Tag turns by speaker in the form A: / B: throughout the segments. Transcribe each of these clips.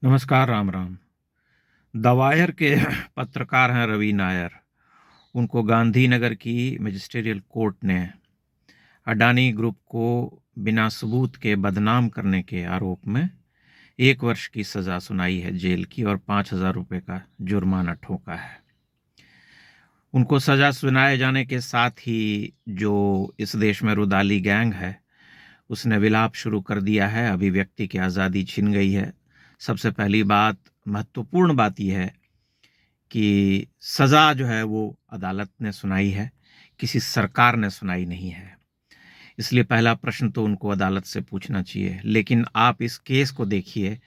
A: नमस्कार, Ram Ram. The wire के पत्रकार हैं रवि नायर। उनको गांधीनगर की मजिस्ट्रियल कोर्ट ने अडानी ग्रुप को बिना सबूत के बदनाम करने के आरोप में 1 वर्ष की सज़ा सुनाई है जेल की और 5,000 रुपये का जुर्माना ठोका है। उनको सज़ा सुनाए जाने के साथ ही जो इस देश में रुदाली गैंग है उसने विलाप शुरू कर दिया है। अभिव्यक्ति की आज़ादी छिन गई है। सबसे पहली बात, महत्वपूर्ण बात यह है कि सज़ा जो है वो अदालत ने सुनाई है, किसी सरकार ने सुनाई नहीं है। इसलिए पहला प्रश्न तो उनको अदालत से पूछना चाहिए। लेकिन आप इस केस को देखिए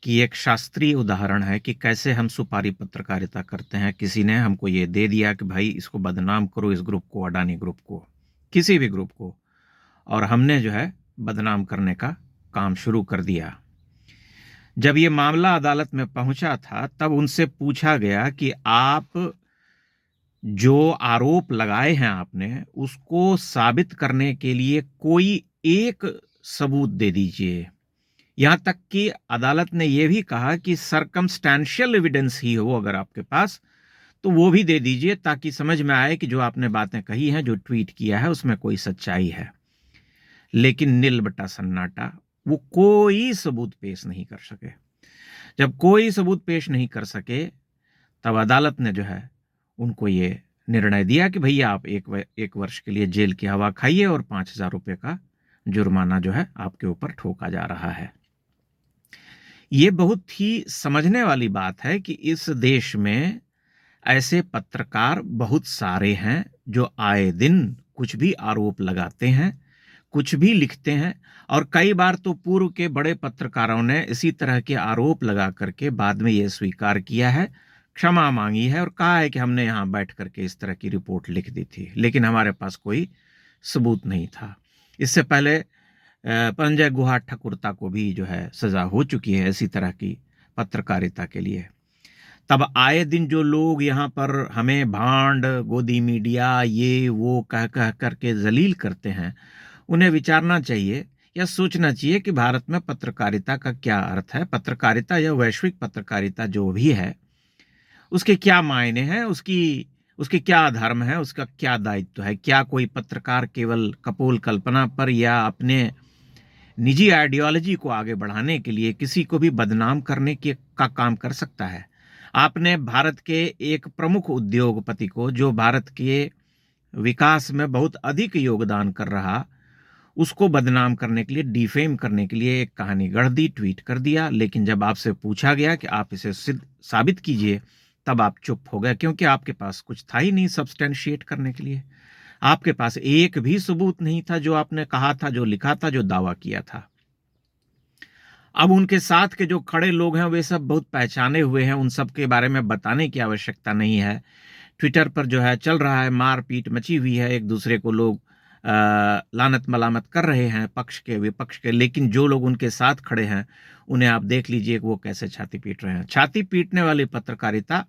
A: कि एक शास्त्रीय उदाहरण है कि कैसे हम सुपारी पत्रकारिता करते हैं। किसी ने हमको ये दे दिया कि भाई इसको बदनाम करो, इस ग्रुप को, अडानी ग्रुप को, किसी भी ग्रुप को, और हमने जो है बदनाम करने का काम शुरू कर दिया। जब ये मामला अदालत में पहुंचा था तब उनसे पूछा गया कि आप जो आरोप लगाए हैं आपने उसको साबित करने के लिए कोई एक सबूत दे दीजिए। यहां तक कि अदालत ने यह भी कहा कि सर्कमस्टेंशियल एविडेंस ही हो अगर आपके पास तो वो भी दे दीजिए ताकि समझ में आए कि जो आपने बातें कही हैं, जो ट्वीट किया है, उसमें कोई सच्चाई है। लेकिन नील बटा सन्नाटा, वो कोई सबूत पेश नहीं कर सके। जब कोई सबूत पेश नहीं कर सके तब अदालत ने जो है उनको ये निर्णय दिया कि भैया आप एक वर्ष के लिए जेल की हवा खाइए और 5,000 रुपये का जुर्माना जो है आपके ऊपर ठोका जा रहा है। ये बहुत ही समझने वाली बात है कि इस देश में ऐसे पत्रकार बहुत सारे हैं जो आए दिन कुछ भी आरोप लगाते हैं, कुछ भी लिखते हैं, और कई बार तो पूर्व के बड़े पत्रकारों ने इसी तरह के आरोप लगा करके बाद में ये स्वीकार किया है, क्षमा मांगी है और कहा है कि हमने यहाँ बैठ करके इस तरह की रिपोर्ट लिख दी थी, लेकिन हमारे पास कोई सबूत नहीं था। इससे पहले पंजय गुहा ठकुरता को भी जो है सजा हो चुकी है इसी तरह की पत्रकारिता के लिए। तब आए दिन जो लोग यहाँ पर हमें भांड, गोदी मीडिया, ये वो कह कह करके जलील करते हैं, उन्हें विचारना चाहिए या सोचना चाहिए कि भारत में पत्रकारिता का क्या अर्थ है। पत्रकारिता या वैश्विक पत्रकारिता जो भी है उसके क्या मायने हैं, उसके क्या धर्म है, उसका क्या दायित्व है। क्या कोई पत्रकार केवल कपोल कल्पना पर या अपने निजी आइडियोलॉजी को आगे बढ़ाने के लिए किसी को भी बदनाम करने के का काम कर सकता है? आपने भारत के एक प्रमुख उद्योगपति को, जो भारत के विकास में बहुत अधिक योगदान कर रहा, उसको बदनाम करने के लिए, डिफेम करने के लिए एक कहानी गढ़ दी, ट्वीट कर दिया। लेकिन जब आपसे पूछा गया कि आप इसे साबित कीजिए तब आप चुप हो गए, क्योंकि आपके पास कुछ था ही नहीं सब्सटेंशिएट करने के लिए। आपके पास एक भी सबूत नहीं था जो आपने कहा था, जो लिखा था, जो दावा किया था। अब उनके साथ के जो खड़े लोग हैं वे सब बहुत पहचाने हुए हैं, उन सब के बारे में बताने की आवश्यकता नहीं है। ट्विटर पर जो है चल रहा है, मारपीट मची हुई है, एक दूसरे को लोग लानत मलामत कर रहे हैं, पक्ष के विपक्ष के। लेकिन जो लोग उनके साथ खड़े हैं उन्हें आप देख लीजिए कि वो कैसे छाती पीट रहे हैं। छाती पीटने वाली पत्रकारिता,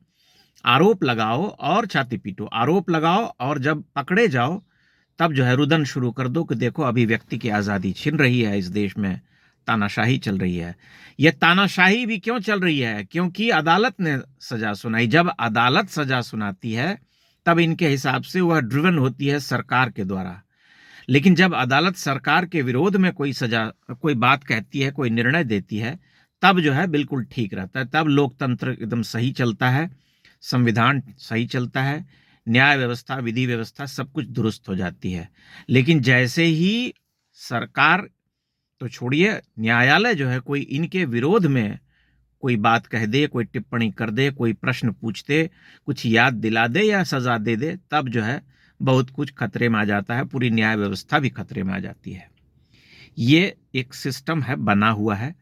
A: आरोप लगाओ और छाती पीटो, आरोप लगाओ और जब पकड़े जाओ तब जो है रुदन शुरू कर दो कि देखो अभिव्यक्ति की आज़ादी छिन रही है, इस देश में तानाशाही चल रही है। यह तानाशाही भी क्यों चल रही है? क्योंकि अदालत ने सजा सुनाई। जब अदालत सजा सुनाती है तब इनके हिसाब से वह ड्रिवन होती है सरकार के द्वारा। लेकिन जब अदालत सरकार के विरोध में कोई बात कहती है, कोई निर्णय देती है, तब जो है बिल्कुल ठीक रहता है। तब लोकतंत्र एकदम सही चलता है, संविधान सही चलता है, न्याय व्यवस्था, विधि व्यवस्था सब कुछ दुरुस्त हो जाती है। लेकिन जैसे ही सरकार तो छोड़िए, न्यायालय जो है कोई इनके विरोध में कोई बात कह दे, कोई टिप्पणी कर दे, कोई प्रश्न पूछ दे, कुछ याद दिला दे या सजा दे दे, तब जो है बहुत कुछ खतरे में आ जाता है, पूरी न्याय व्यवस्था भी खतरे में आ जाती है। ये एक सिस्टम है, बना हुआ है।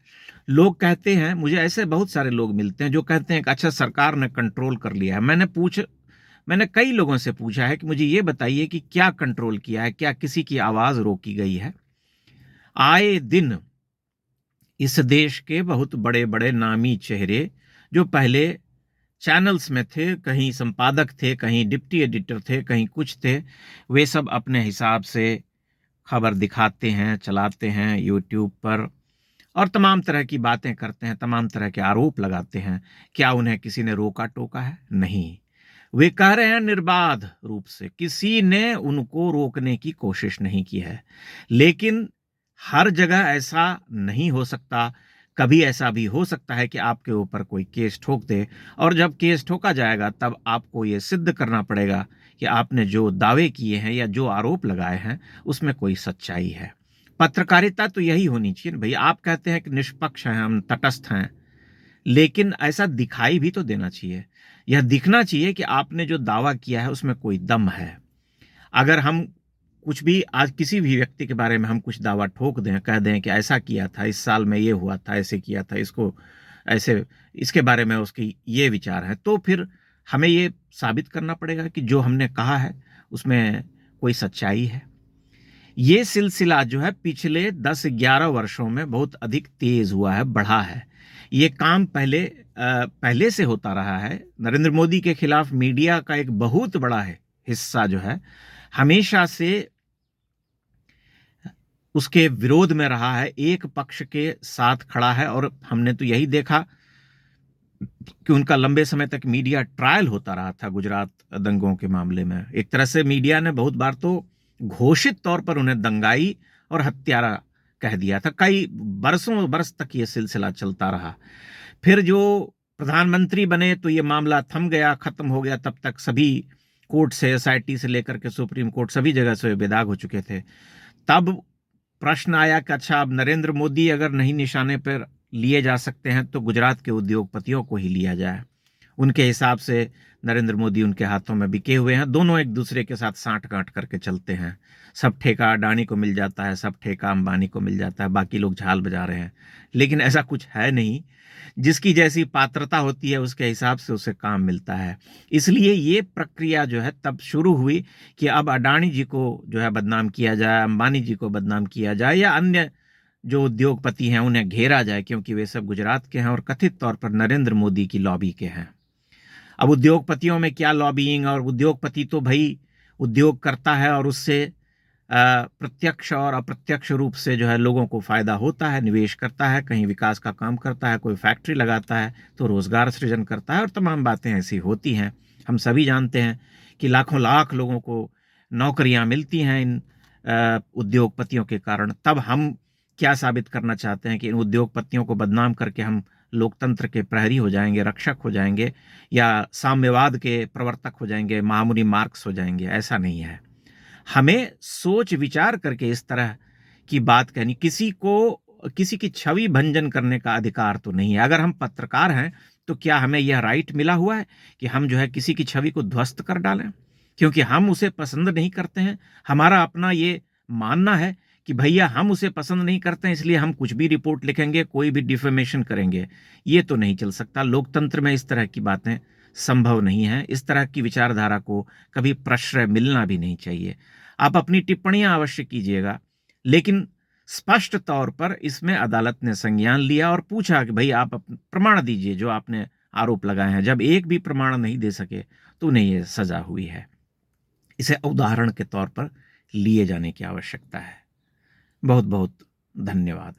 A: लोग कहते हैं, मुझे ऐसे बहुत सारे लोग मिलते हैं जो कहते हैं कि अच्छा सरकार ने कंट्रोल कर लिया है। मैंने कई लोगों से पूछा है कि मुझे ये बताइए कि क्या कंट्रोल किया है, क्या किसी की आवाज रोकी गई है? आए दिन इस देश के बहुत बड़े बड़े नामी चेहरे जो पहले चैनल्स में थे, कहीं संपादक थे, कहीं डिप्टी एडिटर थे, कहीं कुछ थे, वे सब अपने हिसाब से खबर दिखाते हैं, चलाते हैं यूट्यूब पर, और तमाम तरह की बातें करते हैं, तमाम तरह के आरोप लगाते हैं। क्या उन्हें किसी ने रोका टोका है? नहीं। वे कह रहे हैं निर्बाध रूप से, किसी ने उनको रोकने की कोशिश नहीं की है। लेकिन हर जगह ऐसा नहीं हो सकता। कभी ऐसा भी हो सकता है कि आपके ऊपर कोई केस ठोक दे, और जब केस ठोका जाएगा तब आपको ये सिद्ध करना पड़ेगा कि आपने जो दावे किए हैं या जो आरोप लगाए हैं उसमें कोई सच्चाई है। पत्रकारिता तो यही होनी चाहिए भई। आप कहते हैं कि निष्पक्ष हैं, हम तटस्थ हैं, लेकिन ऐसा दिखाई भी तो देना चाहिए। यह दिखना चाहिए कि आपने जो दावा किया है उसमें कोई दम है। अगर हम कुछ भी आज किसी भी व्यक्ति के बारे में हम कुछ दावा ठोक दें, कह दें कि ऐसा किया था, इस साल में ये हुआ था, ऐसे किया था, इसको ऐसे, इसके बारे में उसकी ये विचार है, तो फिर हमें ये साबित करना पड़ेगा कि जो हमने कहा है उसमें कोई सच्चाई है। ये सिलसिला जो है पिछले 10-11 वर्षों में बहुत अधिक तेज हुआ है, बढ़ा है। ये काम पहले से होता रहा है। नरेंद्र मोदी के खिलाफ मीडिया का एक बहुत बड़ा हिस्सा जो है हमेशा से उसके विरोध में रहा है, एक पक्ष के साथ खड़ा है। और हमने तो यही देखा कि उनका लंबे समय तक मीडिया ट्रायल होता रहा था गुजरात दंगों के मामले में। एक तरह से मीडिया ने बहुत बार तो घोषित तौर पर उन्हें दंगाई और हत्यारा कह दिया था। कई बरसों बरस तक ये सिलसिला चलता रहा। फिर जो प्रधानमंत्री बने तो ये मामला थम गया, खत्म हो गया। तब तक सभी कोर्ट से, एसआईटी से लेकर के सुप्रीम कोर्ट, सभी जगह से बेदाग हो चुके थे। तब प्रश्न आया कि अच्छा, अब नरेंद्र मोदी अगर नहीं निशाने पर लिए जा सकते हैं तो गुजरात के उद्योगपतियों को ही लिया जाए। उनके हिसाब से नरेंद्र मोदी उनके हाथों में बिके हुए हैं, दोनों एक दूसरे के साथ साठ गांठ करके चलते हैं। सब ठेका अडानी को मिल जाता है, सब ठेका अंबानी को मिल जाता है, बाकी लोग झाल बजा रहे हैं। लेकिन ऐसा कुछ है नहीं। जिसकी जैसी पात्रता होती है उसके हिसाब से उसे काम मिलता है। इसलिए ये प्रक्रिया जो है तब शुरू हुई कि अब अडानी जी को जो है बदनाम किया जाए, अंबानी जी को बदनाम किया जाए, या अन्य जो उद्योगपति हैं उन्हें घेरा जाए, क्योंकि वे सब गुजरात के हैं और कथित तौर पर नरेंद्र मोदी की लॉबी के हैं। अब उद्योगपतियों में क्या लॉबिंग, और उद्योगपति तो भाई उद्योग करता है और उससे प्रत्यक्ष और अप्रत्यक्ष रूप से जो है लोगों को फायदा होता है, निवेश करता है, कहीं विकास का काम करता है, कोई फैक्ट्री लगाता है तो रोजगार सृजन करता है, और तमाम बातें ऐसी होती हैं। हम सभी जानते हैं कि लाखों लाख लोगों को नौकरियां मिलती हैं इन उद्योगपतियों के कारण। तब हम क्या साबित करना चाहते हैं कि इन उद्योगपतियों को बदनाम करके हम लोकतंत्र के प्रहरी हो जाएंगे, रक्षक हो जाएंगे, या साम्यवाद के प्रवर्तक हो जाएंगे, महामुनि मार्क्स हो जाएंगे? ऐसा नहीं है। हमें सोच विचार करके इस तरह की बात कहनी। किसी को किसी की छवि भंजन करने का अधिकार तो नहीं है। अगर हम पत्रकार हैं तो क्या हमें यह राइट मिला हुआ है कि हम जो है किसी की छवि को ध्वस्त कर डालें क्योंकि हम उसे पसंद नहीं करते हैं? हमारा अपना ये मानना है कि भैया हम उसे पसंद नहीं करते हैं इसलिए हम कुछ भी रिपोर्ट लिखेंगे, कोई भी डिफेमेशन करेंगे। ये तो नहीं चल सकता। लोकतंत्र में इस तरह की बातें संभव नहीं है। इस तरह की विचारधारा को कभी प्रश्रय मिलना भी नहीं चाहिए। आप अपनी टिप्पणियां अवश्य कीजिएगा, लेकिन स्पष्ट तौर पर इसमें अदालत ने संज्ञान लिया और पूछा कि भाई आप प्रमाण दीजिए जो आपने आरोप लगाए हैं। जब एक भी प्रमाण नहीं दे सके तो उन्हें यह सजा हुई है। इसे उदाहरण के तौर पर लिए जाने की आवश्यकता है। बहुत बहुत धन्यवाद।